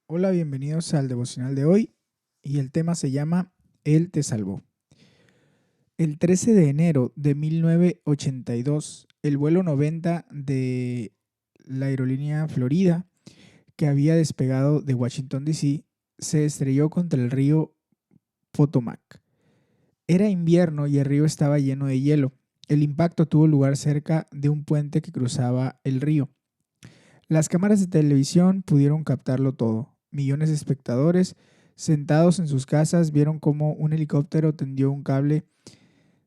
Hola, bienvenidos al devocional de hoy y el tema se llama Él te salvó. El 13 de enero de 1982, el vuelo 90 de la aerolínea Florida, que había despegado de Washington, D.C., se estrelló contra el río Potomac. Era invierno y el río estaba lleno de hielo. El impacto tuvo lugar cerca de un puente que cruzaba el río. Las cámaras de televisión pudieron captarlo todo. Millones de espectadores, sentados en sus casas, vieron cómo un helicóptero tendió un cable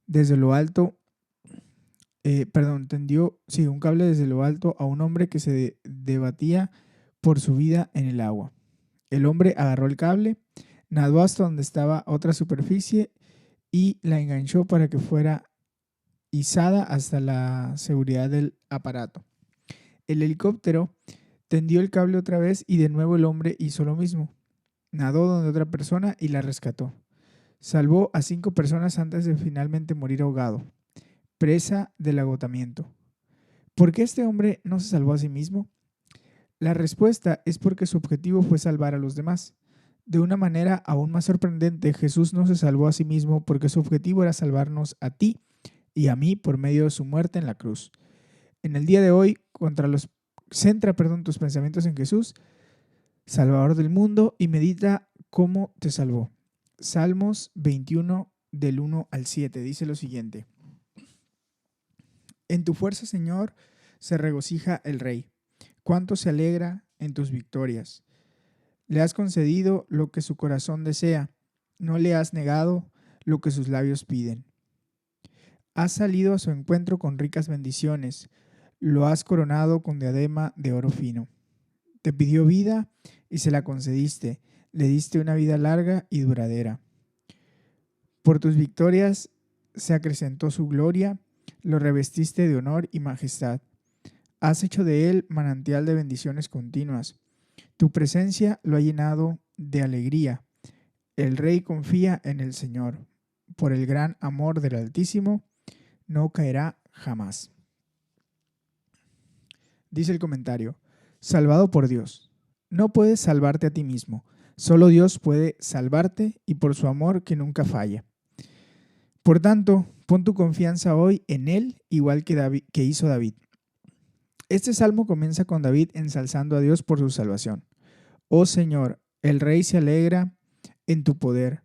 desde lo alto, un cable desde lo alto a un hombre que se debatía por su vida en el agua. El hombre agarró el cable, nadó hasta donde estaba otra superficie y la enganchó para que fuera izada hasta la seguridad del aparato. El helicóptero tendió el cable otra vez y de nuevo el hombre hizo lo mismo. Nadó donde otra persona y la rescató. Salvó a 5 personas antes de finalmente morir ahogado, presa del agotamiento. ¿Por qué este hombre no se salvó a sí mismo? La respuesta es porque su objetivo fue salvar a los demás. De una manera aún más sorprendente, Jesús no se salvó a sí mismo porque su objetivo era salvarnos a ti y a mí por medio de su muerte en la cruz. En el día de hoy, centra tus pensamientos en Jesús, Salvador del mundo, y medita cómo te salvó. Salmos 21 del 1 al 7 dice lo siguiente: En tu fuerza, Señor, se regocija el rey. Cuánto se alegra en tus victorias. Le has concedido lo que su corazón desea. No le has negado lo que sus labios piden. Has salido a su encuentro con ricas bendiciones. Lo has coronado con diadema de oro fino. Te pidió vida y se la concediste. Le diste una vida larga y duradera. Por tus victorias se acrecentó su gloria. Lo revestiste de honor y majestad. Has hecho de él manantial de bendiciones continuas. Tu presencia lo ha llenado de alegría. El rey confía en el Señor. Por el gran amor del Altísimo, no caerá jamás. Dice el comentario: salvado por Dios. No puedes salvarte a ti mismo. Solo Dios puede salvarte y por su amor que nunca falla. Por tanto, pon tu confianza hoy en Él, igual que hizo David. Este salmo comienza con David ensalzando a Dios por su salvación. Oh Señor, el Rey se alegra en tu poder,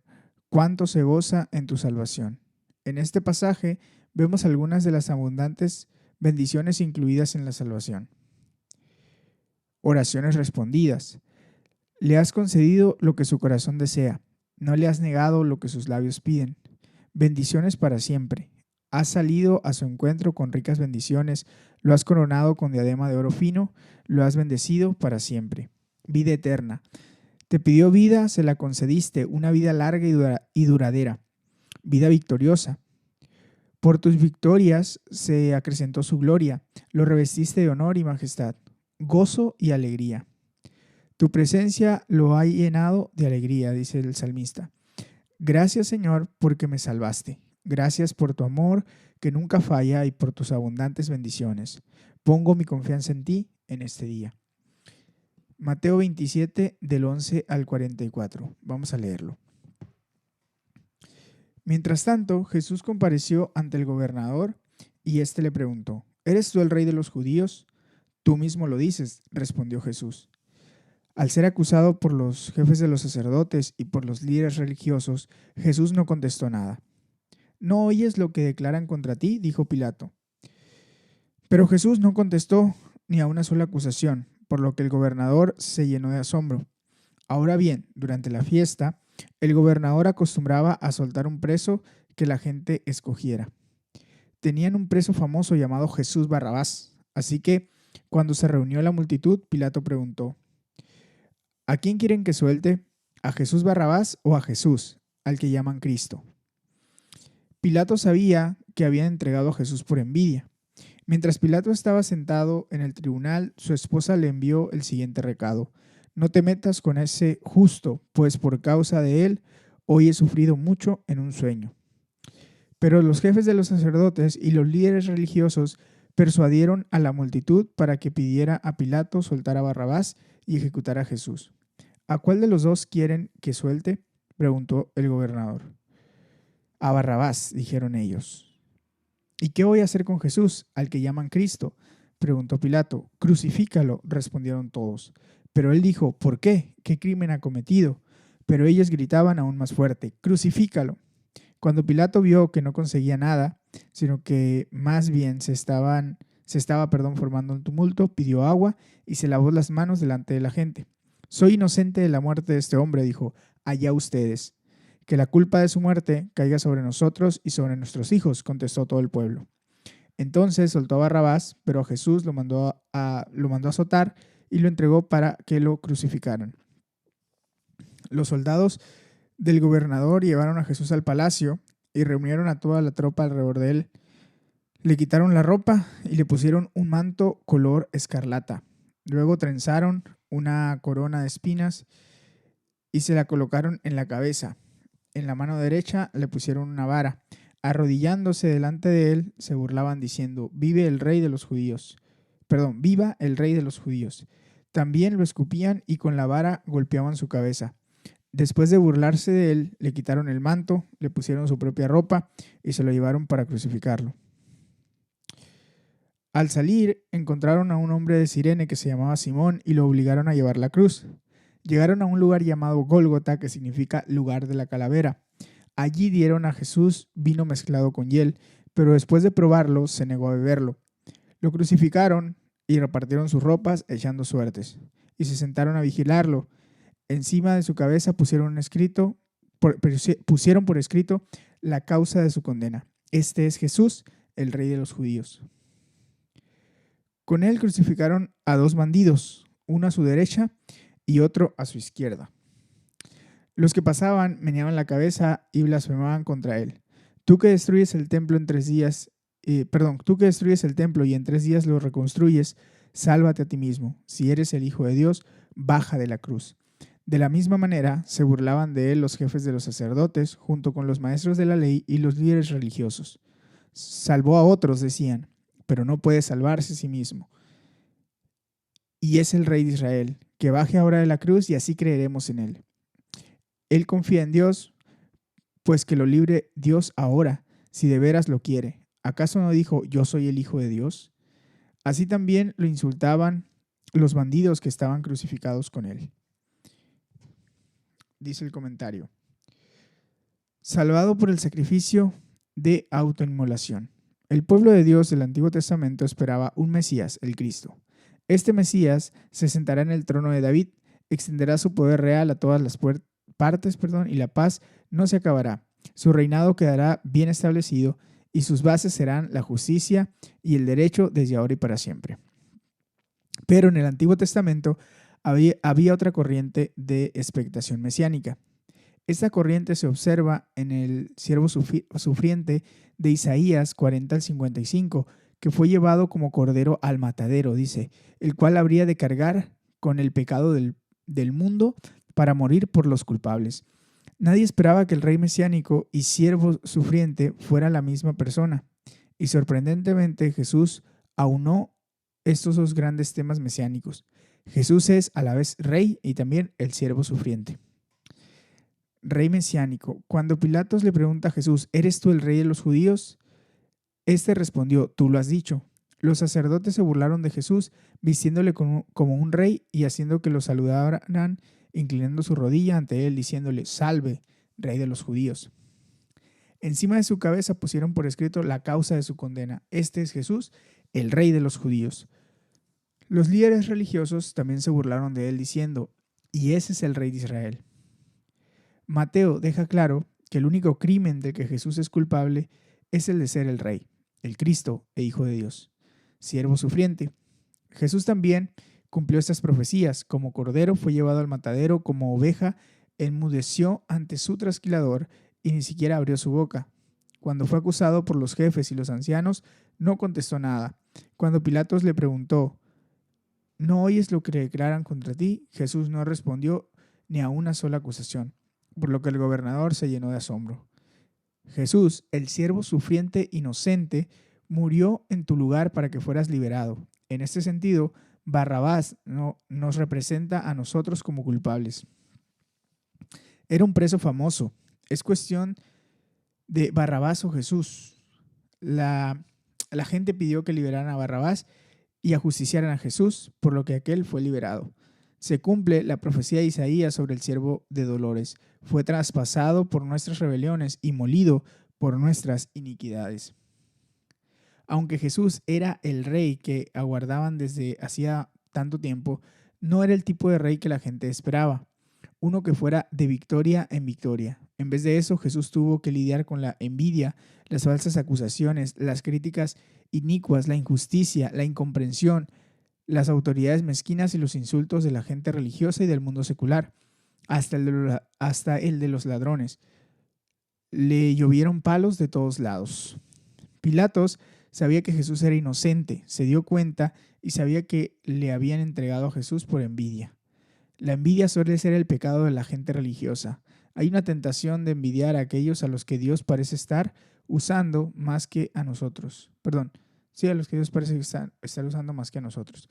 cuánto se goza en tu salvación. En este pasaje vemos algunas de las abundantes bendiciones incluidas en la salvación. Oraciones respondidas. Le has concedido lo que su corazón desea. No le has negado lo que sus labios piden. Bendiciones para siempre. Has salido a su encuentro con ricas bendiciones. Lo has coronado con diadema de oro fino. Lo has bendecido para siempre. Vida eterna. Te pidió vida, se la concediste. Una vida larga y duradera. Vida victoriosa. Por tus victorias se acrecentó su gloria. Lo revestiste de honor y majestad. Gozo y alegría. Tu presencia lo ha llenado de alegría, dice el salmista. Gracias, Señor, porque me salvaste. Gracias por tu amor que nunca falla y por tus abundantes bendiciones. Pongo mi confianza en ti en este día. Mateo 27 del 11 al 44. Vamos a leerlo. Mientras tanto, Jesús compareció ante el gobernador y éste le preguntó: ¿Eres tú el rey de los judíos? Tú mismo lo dices, respondió Jesús. Al ser acusado por los jefes de los sacerdotes y por los líderes religiosos, Jesús no contestó nada. ¿No oyes lo que declaran contra ti?, dijo Pilato. Pero Jesús no contestó ni a una sola acusación, por lo que el gobernador se llenó de asombro. Ahora bien, durante la fiesta, el gobernador acostumbraba a soltar un preso que la gente escogiera. Tenían un preso famoso llamado Jesús Barrabás, así que cuando se reunió la multitud, Pilato preguntó: ¿A quién quieren que suelte? ¿A Jesús Barrabás o a Jesús, al que llaman Cristo? Pilato sabía que habían entregado a Jesús por envidia. Mientras Pilato estaba sentado en el tribunal, su esposa le envió el siguiente recado: No te metas con ese justo, pues por causa de él hoy he sufrido mucho en un sueño. Pero los jefes de los sacerdotes y los líderes religiosos persuadieron a la multitud para que pidiera a Pilato soltar a Barrabás y ejecutar a Jesús. ¿A cuál de los dos quieren que suelte?, preguntó el gobernador. A Barrabás, dijeron ellos. ¿Y qué voy a hacer con Jesús, al que llaman Cristo?, preguntó Pilato. Crucifícalo, respondieron todos. Pero él dijo, ¿por qué? ¿Qué crimen ha cometido? Pero ellos gritaban aún más fuerte, crucifícalo. Cuando Pilato vio que no conseguía nada, sino que más bien se estaba formando un tumulto, pidió agua y se lavó las manos delante de la gente. Soy inocente de la muerte de este hombre, dijo, allá ustedes. Que la culpa de su muerte caiga sobre nosotros y sobre nuestros hijos, contestó todo el pueblo. Entonces soltó a Barrabás, pero a Jesús lo mandó a azotar y lo entregó para que lo crucificaran. Los soldados del gobernador llevaron a Jesús al palacio y reunieron a toda la tropa alrededor de él. Le quitaron la ropa y le pusieron un manto color escarlata. Luego trenzaron una corona de espinas y se la colocaron en la cabeza. En la mano derecha le pusieron una vara. Arrodillándose delante de él, se burlaban diciendo, vive el rey de los judíos. Viva el rey de los judíos. También lo escupían y con la vara golpeaban su cabeza. Después de burlarse de él, le quitaron el manto, le pusieron su propia ropa y se lo llevaron para crucificarlo. Al salir, encontraron a un hombre de Cirene que se llamaba Simón y lo obligaron a llevar la cruz. Llegaron a un lugar llamado Gólgota, que significa lugar de la calavera. Allí dieron a Jesús vino mezclado con hiel, pero después de probarlo, se negó a beberlo. Lo crucificaron y repartieron sus ropas echando suertes, y se sentaron a vigilarlo. Encima de su cabeza pusieron por escrito la causa de su condena. Este es Jesús, el rey de los judíos. Con él crucificaron a dos bandidos, uno a su derecha y otro a su izquierda. Los que pasaban meneaban la cabeza y blasfemaban contra él. Tú que destruyes el templo y en 3 días lo reconstruyes, sálvate a ti mismo. Si eres el Hijo de Dios, baja de la cruz. De la misma manera se burlaban de él los jefes de los sacerdotes, junto con los maestros de la ley y los líderes religiosos. Salvó a otros, decían, pero no puede salvarse a sí mismo. Y es el rey de Israel, que baje ahora de la cruz y así creeremos en él. Él confía en Dios, pues que lo libre Dios ahora, si de veras lo quiere. ¿Acaso no dijo, yo soy el Hijo de Dios? Así también lo insultaban los bandidos que estaban crucificados con él. Dice el comentario. Salvado por el sacrificio de autoinmolación. El pueblo de Dios del Antiguo Testamento esperaba un Mesías, el Cristo. Este Mesías se sentará en el trono de David, extenderá su poder real a todas las partes, y la paz no se acabará. Su reinado quedará bien establecido y sus bases serán la justicia y el derecho desde ahora y para siempre. Pero en el Antiguo Testamento había otra corriente de expectación mesiánica. Esta corriente se observa en el siervo sufriente de Isaías 40 al 55, que fue llevado como cordero al matadero, dice, el cual habría de cargar con el pecado del mundo para morir por los culpables. Nadie esperaba que el rey mesiánico y siervo sufriente fuera la misma persona, y sorprendentemente Jesús aunó estos dos grandes temas mesiánicos. Jesús es a la vez rey y también el siervo sufriente. Rey mesiánico. Cuando Pilatos le pregunta a Jesús, ¿eres tú el rey de los judíos? Este respondió, tú lo has dicho. Los sacerdotes se burlaron de Jesús, vistiéndole como un rey y haciendo que lo saludaran, inclinando su rodilla ante él, diciéndole, salve, rey de los judíos. Encima de su cabeza pusieron por escrito la causa de su condena. Este es Jesús, el rey de los judíos. Los líderes religiosos también se burlaron de él, diciendo, y ese es el rey de Israel. Mateo deja claro que el único crimen del que Jesús es culpable es el de ser el rey, el Cristo e Hijo de Dios, siervo sufriente. Jesús también cumplió estas profecías. Como cordero fue llevado al matadero, como oveja enmudeció ante su trasquilador y ni siquiera abrió su boca. Cuando fue acusado por los jefes y los ancianos, no contestó nada. Cuando Pilatos le preguntó, ¿no oyes lo que declaran contra ti? Jesús no respondió ni a una sola acusación, por lo que el gobernador se llenó de asombro. Jesús, el siervo sufriente inocente, murió en tu lugar para que fueras liberado. En este sentido, Barrabás no, nos representa a nosotros como culpables. Era un preso famoso. Es cuestión de Barrabás o Jesús. La gente pidió que liberaran a Barrabás y ajusticiaran a Jesús, por lo que aquel fue liberado. Se cumple la profecía de Isaías sobre el siervo de dolores. Fue traspasado por nuestras rebeliones y molido por nuestras iniquidades. Aunque Jesús era el rey que aguardaban desde hacía tanto tiempo, no era el tipo de rey que la gente esperaba, uno que fuera de victoria en victoria. En vez de eso, Jesús tuvo que lidiar con la envidia, las falsas acusaciones, las críticas inicuas, la injusticia, la incomprensión, las autoridades mezquinas y los insultos de la gente religiosa y del mundo secular, hasta el de los ladrones. Le llovieron palos de todos lados. Pilatos sabía que Jesús era inocente, se dio cuenta y sabía que le habían entregado a Jesús por envidia. La envidia suele ser el pecado de la gente religiosa. Hay una tentación de envidiar a aquellos a los que Dios parece estar usando más que a nosotros. A los que Dios parece estar usando más que a nosotros.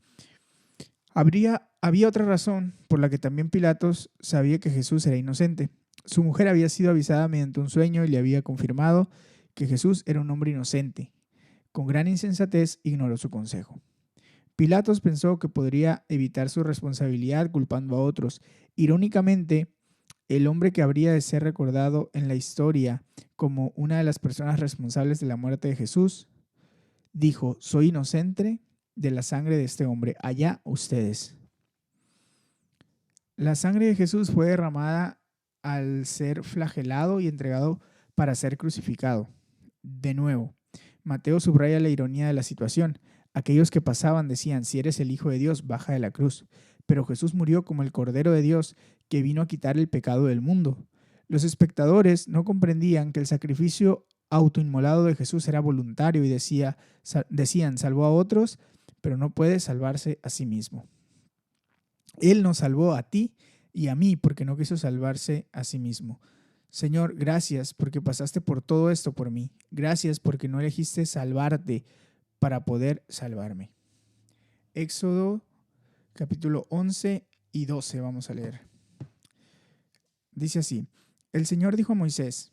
Había otra razón por la que también Pilatos sabía que Jesús era inocente. Su mujer había sido avisada mediante un sueño y le había confirmado que Jesús era un hombre inocente. Con gran insensatez ignoró su consejo. Pilatos pensó que podría evitar su responsabilidad culpando a otros. Irónicamente, el hombre que habría de ser recordado en la historia como una de las personas responsables de la muerte de Jesús, dijo: soy inocente de la sangre de este hombre, allá ustedes. La sangre de Jesús fue derramada al ser flagelado y entregado para ser crucificado. De nuevo, Mateo subraya la ironía de la situación. Aquellos que pasaban decían: si eres el Hijo de Dios, baja de la cruz. Pero Jesús murió como el Cordero de Dios que vino a quitar el pecado del mundo. Los espectadores no comprendían que el sacrificio autoinmolado de Jesús era voluntario y decían: salvó a otros, pero no puede salvarse a sí mismo. Él nos salvó a ti y a mí porque no quiso salvarse a sí mismo. Señor, gracias porque pasaste por todo esto por mí. Gracias porque no elegiste salvarte para poder salvarme. Éxodo capítulo 11 y 12 vamos a leer. Dice así: el Señor dijo a Moisés: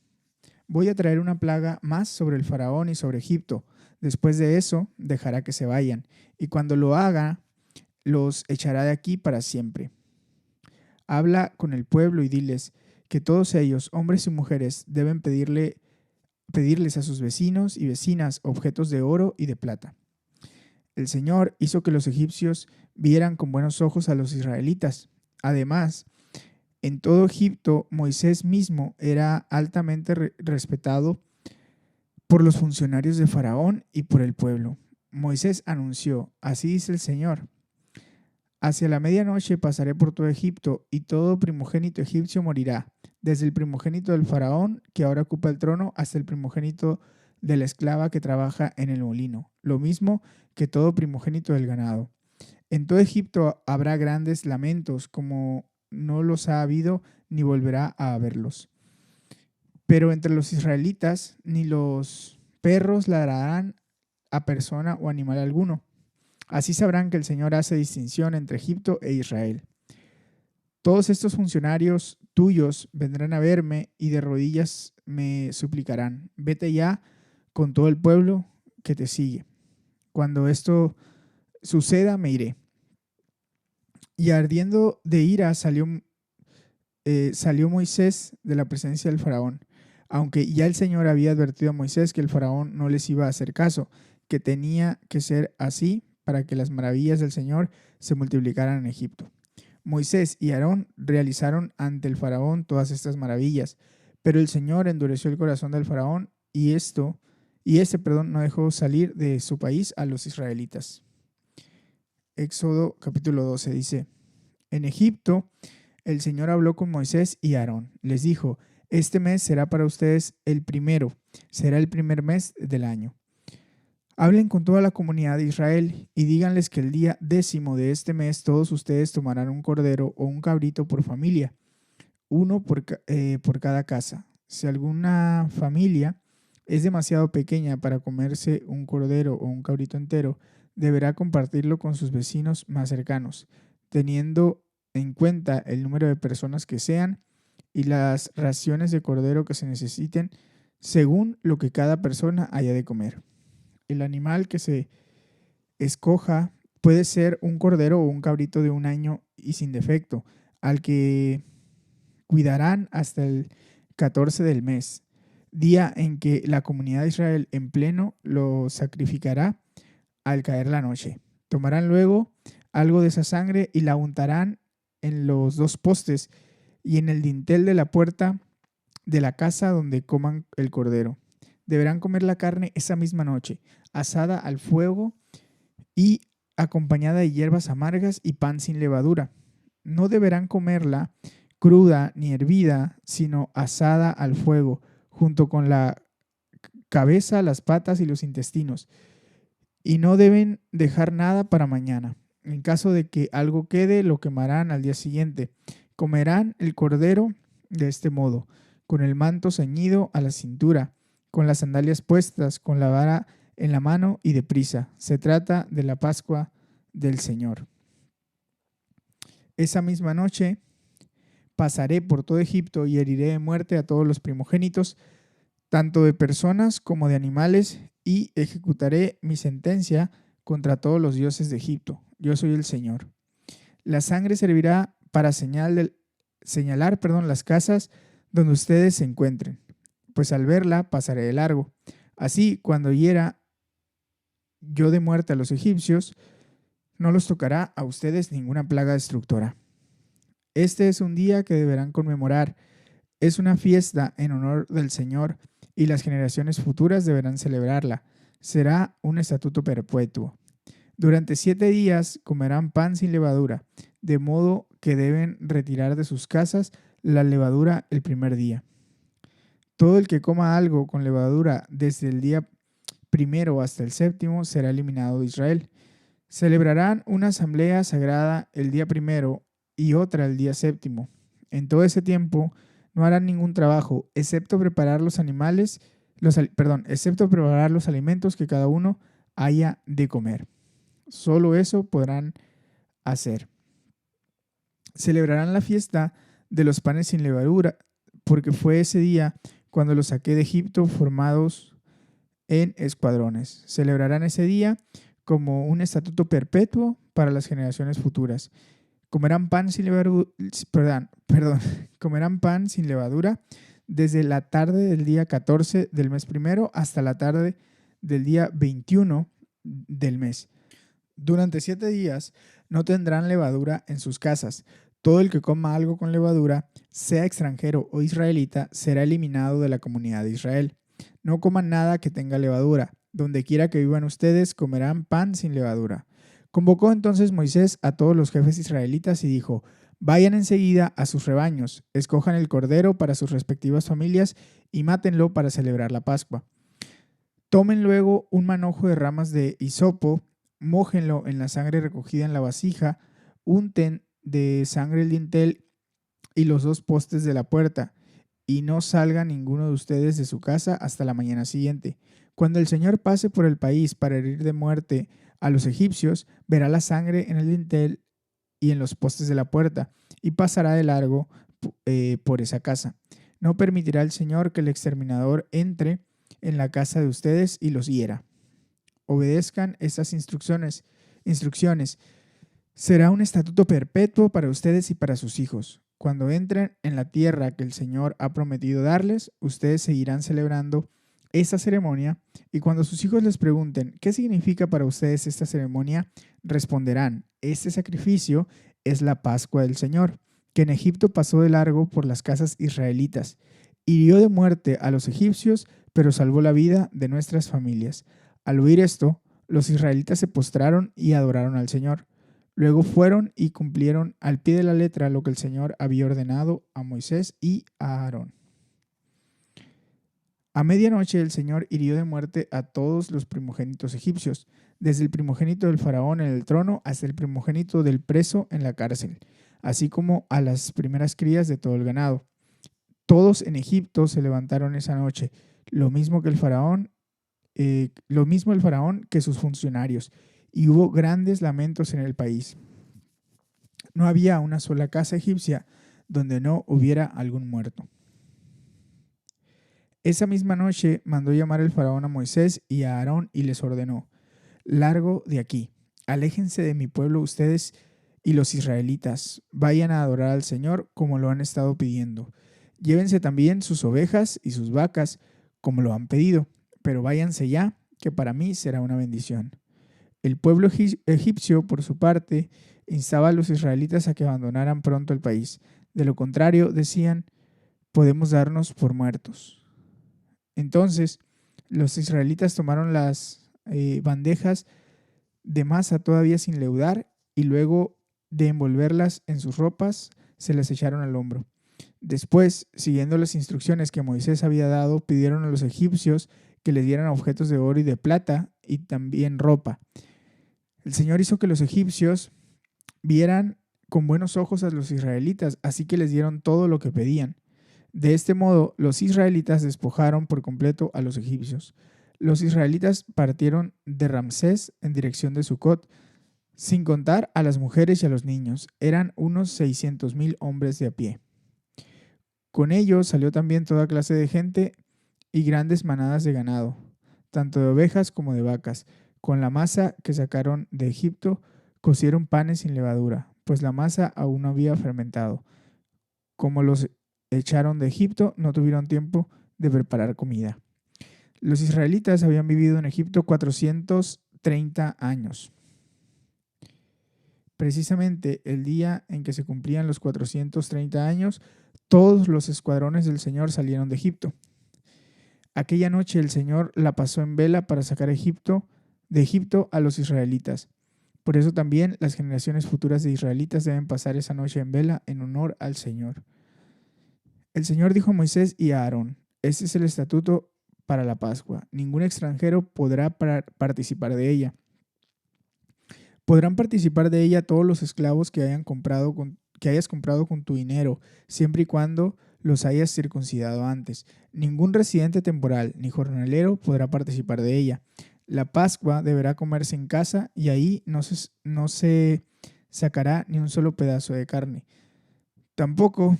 voy a traer una plaga más sobre el faraón y sobre Egipto. Después de eso dejará que se vayan, y cuando lo haga, los echará de aquí para siempre. Habla con el pueblo y diles que todos ellos, hombres y mujeres, deben pedirles a sus vecinos y vecinas objetos de oro y de plata. El Señor hizo que los egipcios vieran con buenos ojos a los israelitas. Además, en todo Egipto, Moisés mismo era altamente respetado por los funcionarios de Faraón y por el pueblo. Moisés anunció: así dice el Señor, hacia la medianoche pasaré por todo Egipto y todo primogénito egipcio morirá, desde el primogénito del faraón que ahora ocupa el trono hasta el primogénito de la esclava que trabaja en el molino, lo mismo que todo primogénito del ganado. En todo Egipto habrá grandes lamentos, como no los ha habido ni volverá a haberlos. Pero entre los israelitas ni los perros ladrarán a persona o animal alguno. Así sabrán que el Señor hace distinción entre Egipto e Israel. Todos estos funcionarios tuyos vendrán a verme y de rodillas me suplicarán: vete ya con todo el pueblo que te sigue. Cuando esto suceda, me iré. Y ardiendo de ira salió Moisés de la presencia del faraón, aunque ya el Señor había advertido a Moisés que el faraón no les iba a hacer caso, que tenía que ser así para que las maravillas del Señor se multiplicaran en Egipto. Moisés y Aarón realizaron ante el faraón todas estas maravillas, pero el Señor endureció el corazón del faraón y no dejó salir de su país a los israelitas. Éxodo capítulo 12 dice: en Egipto el Señor habló con Moisés y Aarón. Les dijo: este mes será para ustedes el primero, será el primer mes del año. Hablen con toda la comunidad de Israel y díganles que el día 10 de este mes todos ustedes tomarán un cordero o un cabrito por familia, uno por cada casa. Si alguna familia es demasiado pequeña para comerse un cordero o un cabrito entero, deberá compartirlo con sus vecinos más cercanos, teniendo en cuenta el número de personas que sean y las raciones de cordero que se necesiten según lo que cada persona haya de comer. El animal que se escoja puede ser un cordero o un cabrito de 1 año y sin defecto, al que cuidarán hasta el 14 del mes, día en que la comunidad de Israel en pleno lo sacrificará al caer la noche. Tomarán luego algo de esa sangre y la untarán en los 2 postes y en el dintel de la puerta de la casa donde coman el cordero. Deberán comer la carne esa misma noche, asada al fuego y acompañada de hierbas amargas y pan sin levadura. No deberán comerla cruda ni hervida, sino asada al fuego, junto con la cabeza, las patas y los intestinos. Y no deben dejar nada para mañana. En caso de que algo quede, lo quemarán al día siguiente. Comerán el cordero de este modo, con el manto ceñido a la cintura, con las sandalias puestas, con la vara en la mano y deprisa. Se trata de la Pascua del Señor. Esa misma noche pasaré por todo Egipto y heriré de muerte a todos los primogénitos, tanto de personas como de animales, y ejecutaré mi sentencia contra todos los dioses de Egipto. Yo soy el Señor. La sangre servirá para señalar las casas donde ustedes se encuentren, pues al verla pasaré de largo. Así, cuando hiera yo de muerte a los egipcios, no los tocará a ustedes ninguna plaga destructora. Este es un día que deberán conmemorar. Es una fiesta en honor del Señor y las generaciones futuras deberán celebrarla. Será un estatuto perpetuo. Durante 7 días comerán pan sin levadura, de modo que deben retirar de sus casas la levadura el primer día. Todo el que coma algo con levadura desde el día primero hasta el séptimo será eliminado de Israel. Celebrarán una asamblea sagrada el día primero y otra el día séptimo. En todo ese tiempo no harán ningún trabajo, excepto preparar los alimentos que cada uno haya de comer. Solo eso podrán hacer. Celebrarán la fiesta de los panes sin levadura, porque fue ese día cuando los saqué de Egipto formados en escuadrones. Celebrarán ese día como un estatuto perpetuo para las generaciones futuras. Comerán pan sin levadura, comerán pan sin levadura desde la tarde del día 14 del mes primero hasta la tarde del día 21 del mes. Durante 7 días no tendrán levadura en sus casas. Todo el que coma algo con levadura, sea extranjero o israelita, será eliminado de la comunidad de Israel. No coman nada que tenga levadura. Donde quiera que vivan ustedes, comerán pan sin levadura. Convocó entonces Moisés a todos los jefes israelitas y dijo: vayan enseguida a sus rebaños, escojan el cordero para sus respectivas familias y mátenlo para celebrar la Pascua. Tomen luego un manojo de ramas de hisopo, mójenlo en la sangre recogida en la vasija, unten de sangre el dintel y los 2 postes de la puerta, y no salga ninguno de ustedes de su casa hasta la mañana siguiente. Cuando el Señor pase por el país para herir de muerte a los egipcios, verá la sangre en el dintel y en los postes de la puerta, y pasará de largo por esa casa. No permitirá el Señor que el exterminador entre en la casa de ustedes y los hiera. Obedezcan estas instrucciones. Será un estatuto perpetuo para ustedes y para sus hijos. Cuando entren en la tierra que el Señor ha prometido darles, ustedes seguirán celebrando esta ceremonia, y cuando sus hijos les pregunten ¿qué significa para ustedes esta ceremonia?, responderán: este sacrificio es la Pascua del Señor, que en Egipto pasó de largo por las casas israelitas. Hirió de muerte a los egipcios, pero salvó la vida de nuestras familias. Al oír esto, los israelitas se postraron y adoraron al Señor. Luego fueron y cumplieron al pie de la letra lo que el Señor había ordenado a Moisés y a Aarón. A medianoche el Señor hirió de muerte a todos los primogénitos egipcios, desde el primogénito del faraón en el trono hasta el primogénito del preso en la cárcel, así como a las primeras crías de todo el ganado. Todos en Egipto se levantaron esa noche, lo mismo el faraón que sus funcionarios, y hubo grandes lamentos en el país. No había una sola casa egipcia donde no hubiera algún muerto. Esa misma noche mandó llamar el faraón a Moisés y a Aarón y les ordenó: largo de aquí, aléjense de mi pueblo ustedes y los israelitas, vayan a adorar al Señor como lo han estado pidiendo. Llévense también sus ovejas y sus vacas como lo han pedido, pero váyanse ya, que para mí será una bendición. El pueblo egipcio, por su parte, instaba a los israelitas a que abandonaran pronto el país. De lo contrario, decían, podemos darnos por muertos. Entonces, los israelitas tomaron las bandejas de masa todavía sin leudar y luego de envolverlas en sus ropas, se las echaron al hombro. Después, siguiendo las instrucciones que Moisés había dado, pidieron a los egipcios que les dieran objetos de oro y de plata y también ropa. El Señor hizo que los egipcios vieran con buenos ojos a los israelitas, así que les dieron todo lo que pedían. De este modo, los israelitas despojaron por completo a los egipcios. Los israelitas partieron de Ramsés en dirección de Sucot, sin contar a las mujeres y a los niños. Eran unos 600,000 hombres de a pie. Con ellos salió también toda clase de gente y grandes manadas de ganado, tanto de ovejas como de vacas. Con la masa que sacaron de Egipto, cocieron panes sin levadura, pues la masa aún no había fermentado. Como los echaron de Egipto, no tuvieron tiempo de preparar comida. Los israelitas habían vivido en Egipto 430 años. Precisamente el día en que se cumplían los 430 años, todos los escuadrones del Señor salieron de Egipto. Aquella noche el Señor la pasó en vela para sacar de Egipto a los israelitas. Por eso también las generaciones futuras de israelitas deben pasar esa noche en vela en honor al Señor. El Señor dijo a Moisés y a Aarón: este es el estatuto para la Pascua. Ningún extranjero podrá participar de ella. Podrán participar de ella todos los esclavos que hayas comprado con tu dinero, siempre y cuando los hayas circuncidado antes. Ningún residente temporal ni jornalero podrá participar de ella. La Pascua deberá comerse en casa y ahí no se sacará ni un solo pedazo de carne. Tampoco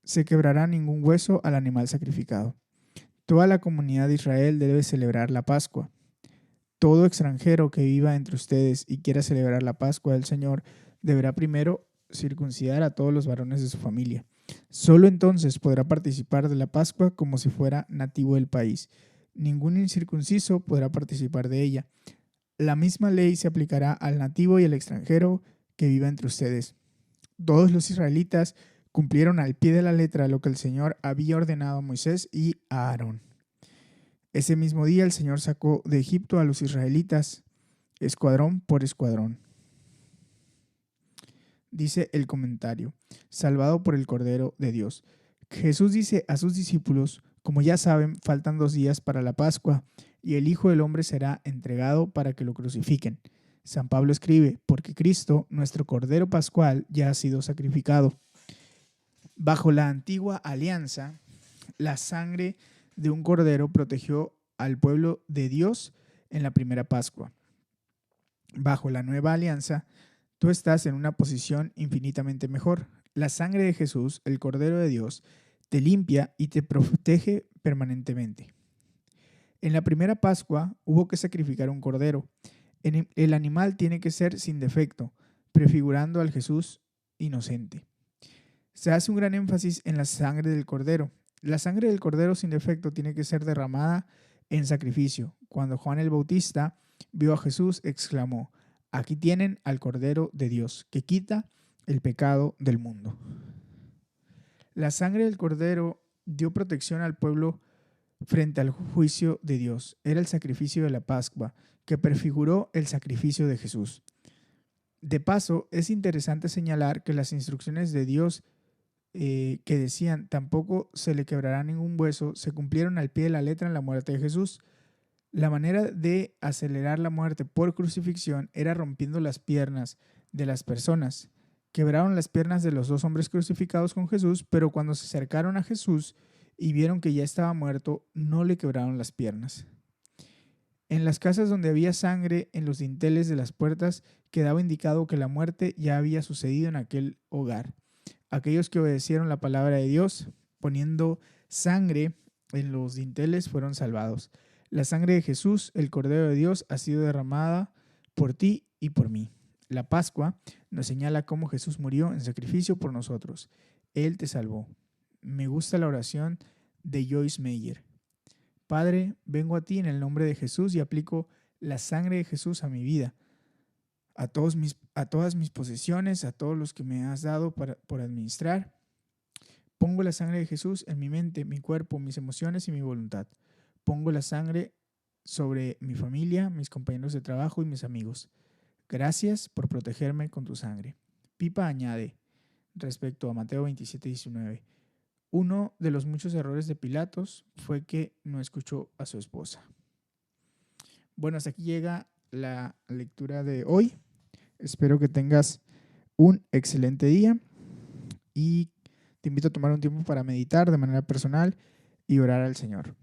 se quebrará ningún hueso al animal sacrificado. Toda la comunidad de Israel debe celebrar la Pascua. Todo extranjero que viva entre ustedes y quiera celebrar la Pascua del Señor deberá primero circuncidar a todos los varones de su familia. Solo entonces podrá participar de la Pascua como si fuera nativo del país. Ningún incircunciso podrá participar de ella. La misma ley se aplicará al nativo y al extranjero que viva entre ustedes. Todos los israelitas cumplieron al pie de la letra lo que el Señor había ordenado a Moisés y a Aarón. Ese mismo día el Señor sacó de Egipto a los israelitas, escuadrón por escuadrón. Dice el comentario: salvado por el Cordero de Dios. Jesús dice a sus discípulos: como ya saben, faltan 2 días para la Pascua y el Hijo del Hombre será entregado para que lo crucifiquen. San Pablo escribe: porque Cristo, nuestro Cordero Pascual, ya ha sido sacrificado. Bajo la antigua alianza, la sangre de un cordero protegió al pueblo de Dios en la primera Pascua. Bajo la nueva alianza, tú estás en una posición infinitamente mejor. La sangre de Jesús, el Cordero de Dios, te limpia y te protege permanentemente. En la primera Pascua hubo que sacrificar un cordero. El animal tiene que ser sin defecto, prefigurando al Jesús inocente. Se hace un gran énfasis en la sangre del cordero. La sangre del cordero sin defecto tiene que ser derramada en sacrificio. Cuando Juan el Bautista vio a Jesús, exclamó: aquí tienen al Cordero de Dios, que quita el pecado del mundo. La sangre del cordero dio protección al pueblo frente al juicio de Dios. Era el sacrificio de la Pascua, que prefiguró el sacrificio de Jesús. De paso, es interesante señalar que las instrucciones de Dios que decían tampoco se le quebrará ningún hueso, se cumplieron al pie de la letra en la muerte de Jesús. La manera de acelerar la muerte por crucifixión era rompiendo las piernas de las personas. Quebraron las piernas de los 2 hombres crucificados con Jesús, pero cuando se acercaron a Jesús y vieron que ya estaba muerto, no le quebraron las piernas. En las casas donde había sangre en los dinteles de las puertas, quedaba indicado que la muerte ya había sucedido en aquel hogar. Aquellos que obedecieron la palabra de Dios, poniendo sangre en los dinteles, fueron salvados. La sangre de Jesús, el Cordero de Dios, ha sido derramada por ti y por mí. La Pascua nos señala cómo Jesús murió en sacrificio por nosotros. Él te salvó. Me gusta la oración de Joyce Meyer. Padre, vengo a ti en el nombre de Jesús y aplico la sangre de Jesús a mi vida, a todas mis posesiones, a todos los que me has dado por administrar. Pongo la sangre de Jesús en mi mente, mi cuerpo, mis emociones y mi voluntad. Pongo la sangre sobre mi familia, mis compañeros de trabajo y mis amigos. Gracias por protegerme con tu sangre. Pipa añade, respecto a Mateo 27:19, uno de los muchos errores de Pilatos fue que no escuchó a su esposa. Bueno, hasta aquí llega la lectura de hoy. Espero que tengas un excelente día y te invito a tomar un tiempo para meditar de manera personal y orar al Señor.